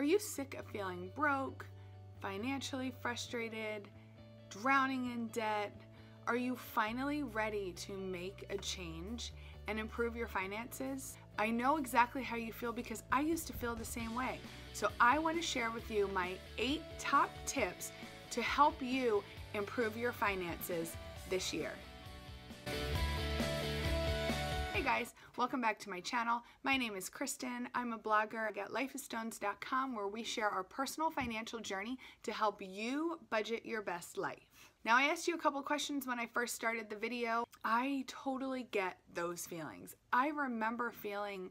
Are you sick of feeling broke, financially frustrated, drowning in debt? Are you finally ready to make a change and improve your finances? I know exactly how you feel because I used to feel the same way. So I want to share with you my 8 top tips to help you improve your finances this year. Hey guys, welcome back to my channel. My name is Kristin. I'm a blogger at lifeisstones.com where we share our personal financial journey to help you budget your best life. Now, I asked you a couple questions when I first started the video. I totally get those feelings. I remember feeling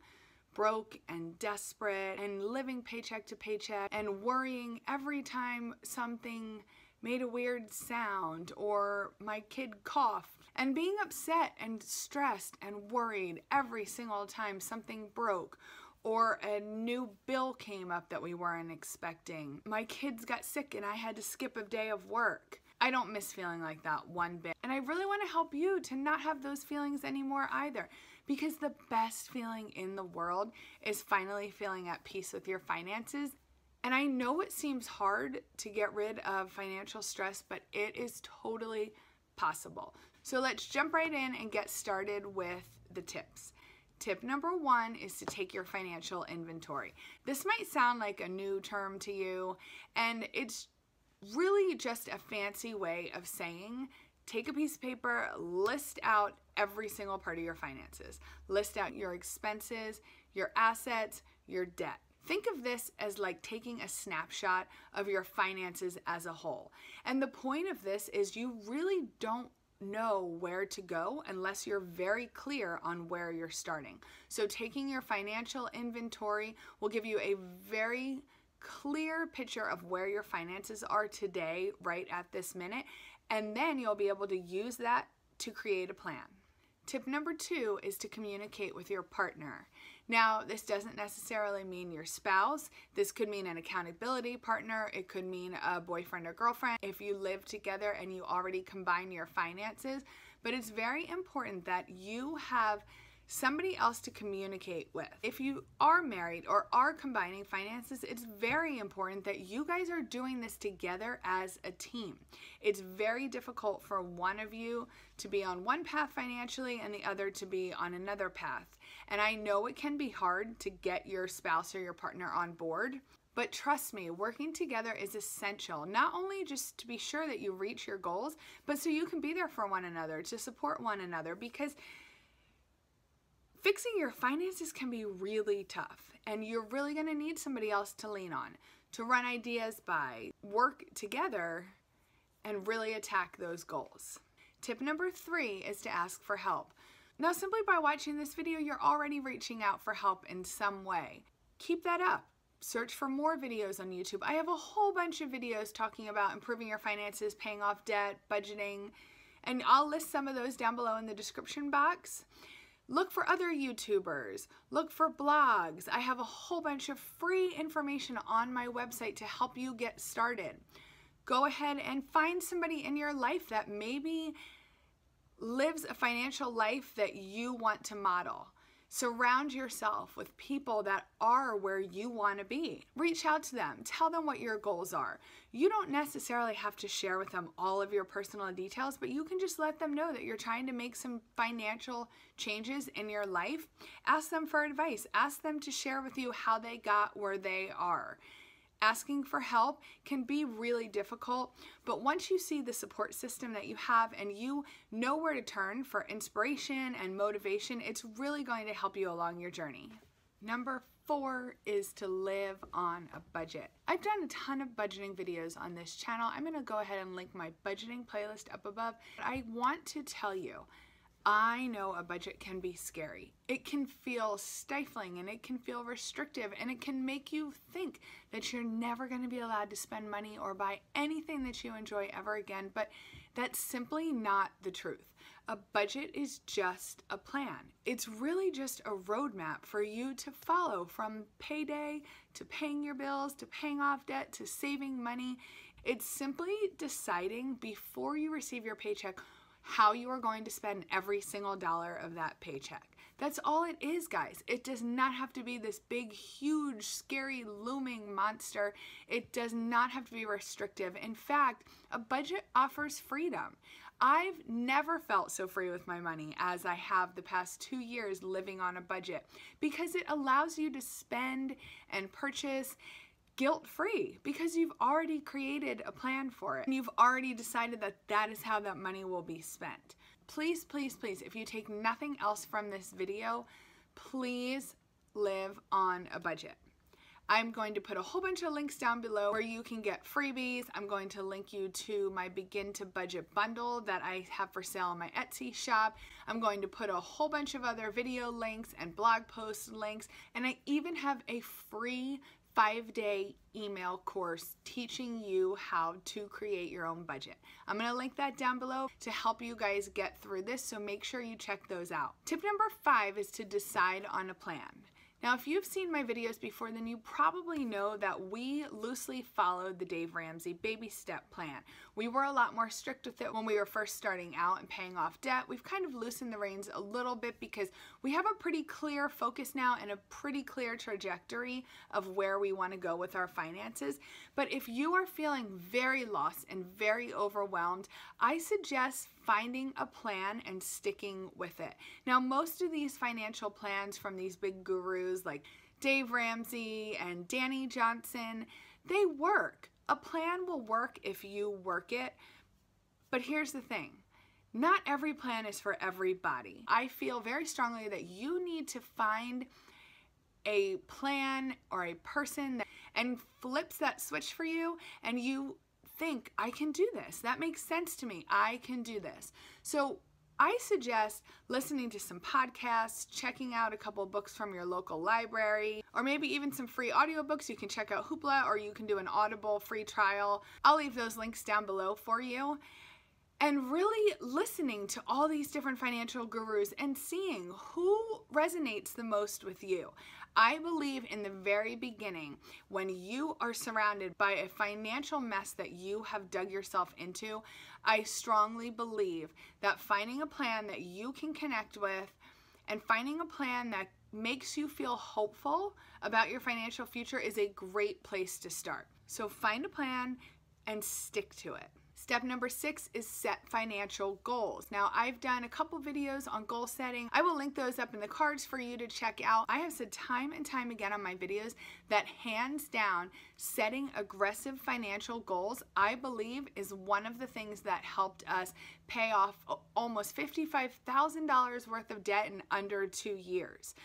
broke and desperate and living paycheck to paycheck and worrying every time something made a weird sound or my kid coughed, and being upset and stressed and worried every single time something broke or a new bill came up that we weren't expecting. My kids got sick and I had to skip a day of work. I don't miss feeling like that one bit. And I really want to help you to not have those feelings anymore either, because the best feeling in the world is finally feeling at peace with your finances. And I know it seems hard to get rid of financial stress, but it is totally possible. So let's jump right in and get started with the tips. Tip number 1 is to take your financial inventory. This might sound like a new term to you, and it's really just a fancy way of saying take a piece of paper, list out every single part of your finances. List out your expenses, your assets, your debt. Think of this as like taking a snapshot of your finances as a whole. And the point of this is you really don't know where to go unless you're very clear on where you're starting. So taking your financial inventory will give you a very clear picture of where your finances are today, right at this minute, and then you'll be able to use that to create a plan. Tip number 2 is to communicate with your partner. Now, this doesn't necessarily mean your spouse. This could mean an accountability partner. It could mean a boyfriend or girlfriend if you live together and you already combine your finances. But it's very important that you have somebody else to communicate with. If you are married or are combining finances, it's very important that you guys are doing this together as a team. It's very difficult for one of you to be on one path financially and the other to be on another path. And I know it can be hard to get your spouse or your partner on board, but trust me, working together is essential, not only just to be sure that you reach your goals, but so you can be there for one another, to support one another, because fixing your finances can be really tough, and you're really going to need somebody else to lean on, to run ideas by, work together, and really attack those goals. Tip number 3 is to ask for help. Now, simply by watching this video, you're already reaching out for help in some way. Keep that up. Search for more videos on YouTube. I have a whole bunch of videos talking about improving your finances, paying off debt, budgeting, and I'll list some of those down below in the description box. Look for other YouTubers, look for blogs. I have a whole bunch of free information on my website to help you get started. Go ahead and find somebody in your life that maybe lives a financial life that you want to model. Surround yourself with people that are where you want to be. Reach out to them. Tell them what your goals are. You don't necessarily have to share with them all of your personal details, but you can just let them know that you're trying to make some financial changes in your life. Ask them for advice. Ask them to share with you how they got where they are. Asking for help can be really difficult, but once you see the support system that you have and you know where to turn for inspiration and motivation, it's really going to help you along your journey. Number 4 is to live on a budget. I've done a ton of budgeting videos on this channel. I'm going to go ahead and link my budgeting playlist up above. I want to tell you, I know a budget can be scary. It can feel stifling and it can feel restrictive and it can make you think that you're never going to be allowed to spend money or buy anything that you enjoy ever again, but that's simply not the truth. A budget is just a plan. It's really just a roadmap for you to follow from payday to paying your bills to paying off debt to saving money. It's simply deciding before you receive your paycheck how you are going to spend every single dollar of that paycheck. That's all it is, guys. It does not have to be this big, huge, scary, looming monster. It does not have to be restrictive. In fact, a budget offers freedom. I've never felt so free with my money as I have the past 2 years living on a budget, because it allows you to spend and purchase guilt-free, because you've already created a plan for it and you've already decided that that is how that money will be spent. Please, please, please, if you take nothing else from this video, please live on a budget. I'm going to put a whole bunch of links down below where you can get freebies. I'm going to link you to my Begin to Budget bundle that I have for sale on my Etsy shop. I'm going to put a whole bunch of other video links and blog post links, and I even have a free 5-day email course teaching you how to create your own budget. I'm going to link that down below to help you guys get through this, so make sure you check those out. Tip number 5 is to decide on a plan. Now, if you've seen my videos before, then you probably know that we loosely followed the Dave Ramsey baby step plan. We were a lot more strict with it when we were first starting out and paying off debt. We've kind of loosened the reins a little bit because we have a pretty clear focus now and a pretty clear trajectory of where we want to go with our finances. But if you are feeling very lost and very overwhelmed, I suggest finding a plan and sticking with it. Now, most of these financial plans from these big gurus like Dave Ramsey and Danny Johnson, they work. A plan will work if you work it. But here's the thing. Not every plan is for everybody. I feel very strongly that you need to find a plan or a person that and flips that switch for you, and you think, I can do this. That makes sense to me. I can do this. So I suggest listening to some podcasts, checking out a couple books from your local library, or maybe even some free audiobooks. You can check out Hoopla, or you can do an Audible free trial. I'll leave those links down below for you. And really listening to all these different financial gurus and seeing who resonates the most with you. I believe in the very beginning, when you are surrounded by a financial mess that you have dug yourself into, I strongly believe that finding a plan that you can connect with and finding a plan that makes you feel hopeful about your financial future is a great place to start. So find a plan and stick to it. Step number 6 is set financial goals. Now, I've done a couple videos on goal setting. I will link those up in the cards for you to check out. I have said time and time again on my videos that hands down, setting aggressive financial goals, I believe, is one of the things that helped us pay off almost $55,000 worth of debt in under 2 years.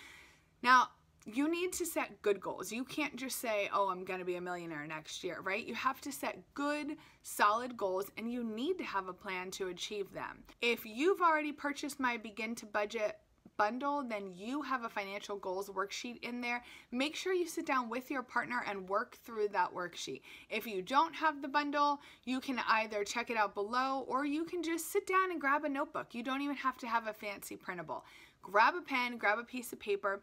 Now, you need to set good goals. You can't just say, oh, I'm going to be a millionaire next year, right? You have to set good, solid goals, and you need to have a plan to achieve them. If you've already purchased my Begin to Budget bundle, then you have a financial goals worksheet in there. Make sure you sit down with your partner and work through that worksheet. If you don't have the bundle, you can either check it out below, or you can just sit down and grab a notebook. You don't even have to have a fancy printable. Grab a pen, grab a piece of paper,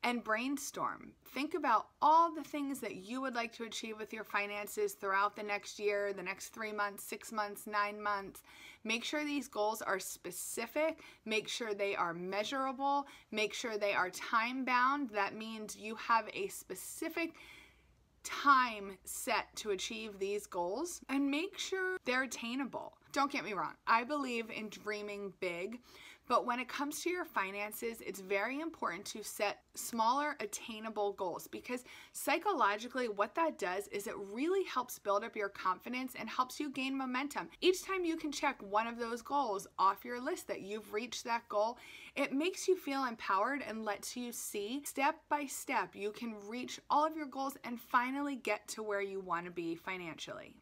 and brainstorm. Think about all the things that you would like to achieve with your finances throughout the next year, the next 3 months, 6 months, 9 months. Make sure these goals are specific. Make sure they are measurable. Make sure they are time-bound. That means you have a specific time set to achieve these goals, and make sure they're attainable. Don't get me wrong, I believe in dreaming big, but when it comes to your finances, it's very important to set smaller, attainable goals, because psychologically what that does is it really helps build up your confidence and helps you gain momentum. Each time you can check one of those goals off your list that you've reached that goal, it makes you feel empowered and lets you see step by step you can reach all of your goals and finally get to where you want to be financially.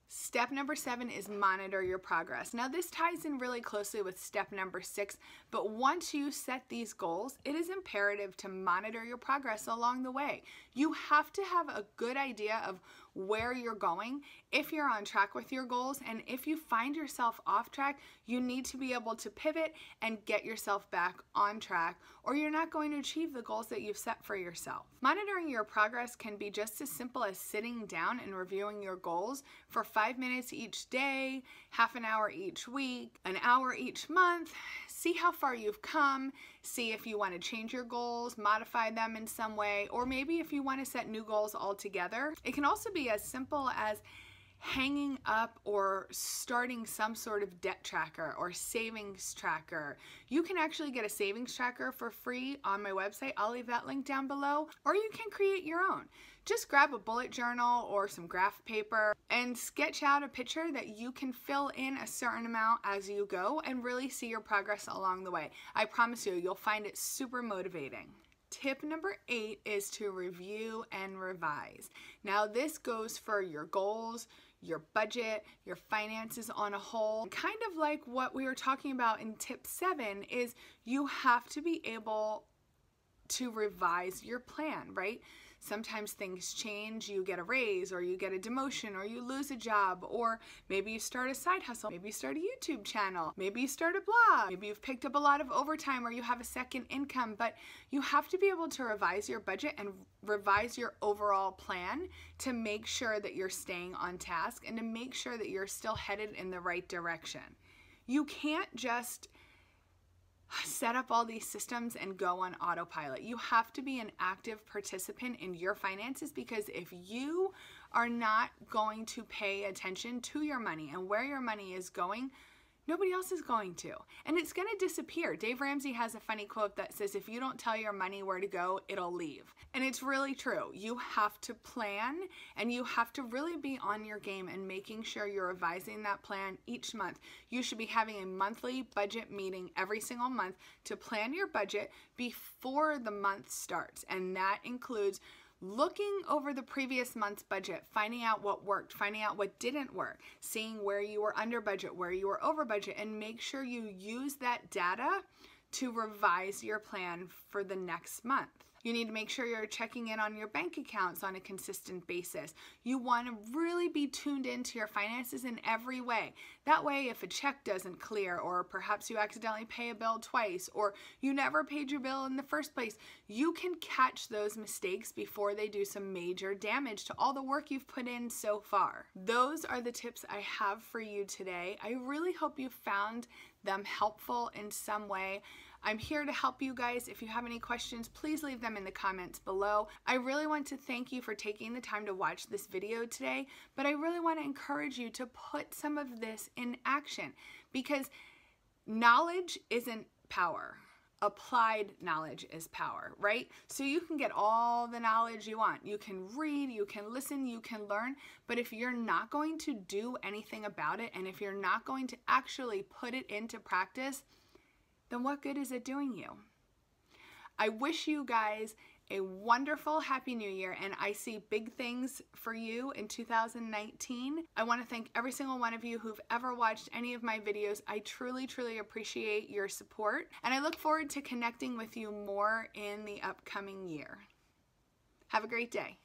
Step number 7 is monitor your progress. Now, this ties in really closely with step number 6, but once you set these goals, it is imperative to monitor your progress along the way. You have to have a good idea of where you're going, if you're on track with your goals, and if you find yourself off track, you need to be able to pivot and get yourself back on track, or you're not going to achieve the goals that you've set for yourself. Monitoring your progress can be just as simple as sitting down and reviewing your goals for 5 minutes each day, half an hour each week, an hour each month. See how far you've come, see if you want to change your goals, modify them in some way, or maybe if you want to set new goals altogether. It can also be as simple as hanging up or starting some sort of debt tracker or savings tracker. You can actually get a savings tracker for free on my website. I'll leave that link down below, or you can create your own. Just grab a bullet journal or some graph paper and sketch out a picture that you can fill in a certain amount as you go and really see your progress along the way. I promise you, you'll find it super motivating. Tip number 8 is to review and revise. Now this goes for your goals, your budget, your finances on a whole. Kind of like what we were talking about in tip 7 is you have to be able to revise your plan, right? Sometimes things change, you get a raise or you get a demotion or you lose a job, or maybe you start a side hustle, maybe you start a YouTube channel, maybe you start a blog, maybe you've picked up a lot of overtime or you have a second income, but you have to be able to revise your budget and revise your overall plan to make sure that you're staying on task and to make sure that you're still headed in the right direction. You can't just set up all these systems and go on autopilot. You have to be an active participant in your finances, because if you are not going to pay attention to your money and where your money is going, nobody else is going to. And it's going to disappear. Dave Ramsey has a funny quote that says, if you don't tell your money where to go, it'll leave. And it's really true. You have to plan and you have to really be on your game and making sure you're revising that plan each month. You should be having a monthly budget meeting every single month to plan your budget before the month starts. And that includes looking over the previous month's budget, finding out what worked, finding out what didn't work, seeing where you were under budget, where you were over budget, and make sure you use that data to revise your plan for the next month. You need to make sure you're checking in on your bank accounts on a consistent basis. You want to really be tuned into your finances in every way. That way, if a check doesn't clear, or perhaps you accidentally pay a bill twice, or you never paid your bill in the first place, you can catch those mistakes before they do some major damage to all the work you've put in so far. Those are the tips I have for you today. I really hope you found them helpful in some way. I'm here to help you guys. If you have any questions, please leave them in the comments below. I really want to thank you for taking the time to watch this video today, but I really want to encourage you to put some of this in action, because knowledge isn't power. Applied knowledge is power, right? So you can get all the knowledge you want. You can read, you can listen, you can learn, but if you're not going to do anything about it, and if you're not going to actually put it into practice, then what good is it doing you? I wish you guys a wonderful Happy New Year, and I see big things for you in 2019. I want to thank every single one of you who've ever watched any of my videos. I truly, truly appreciate your support, and I look forward to connecting with you more in the upcoming year. Have a great day.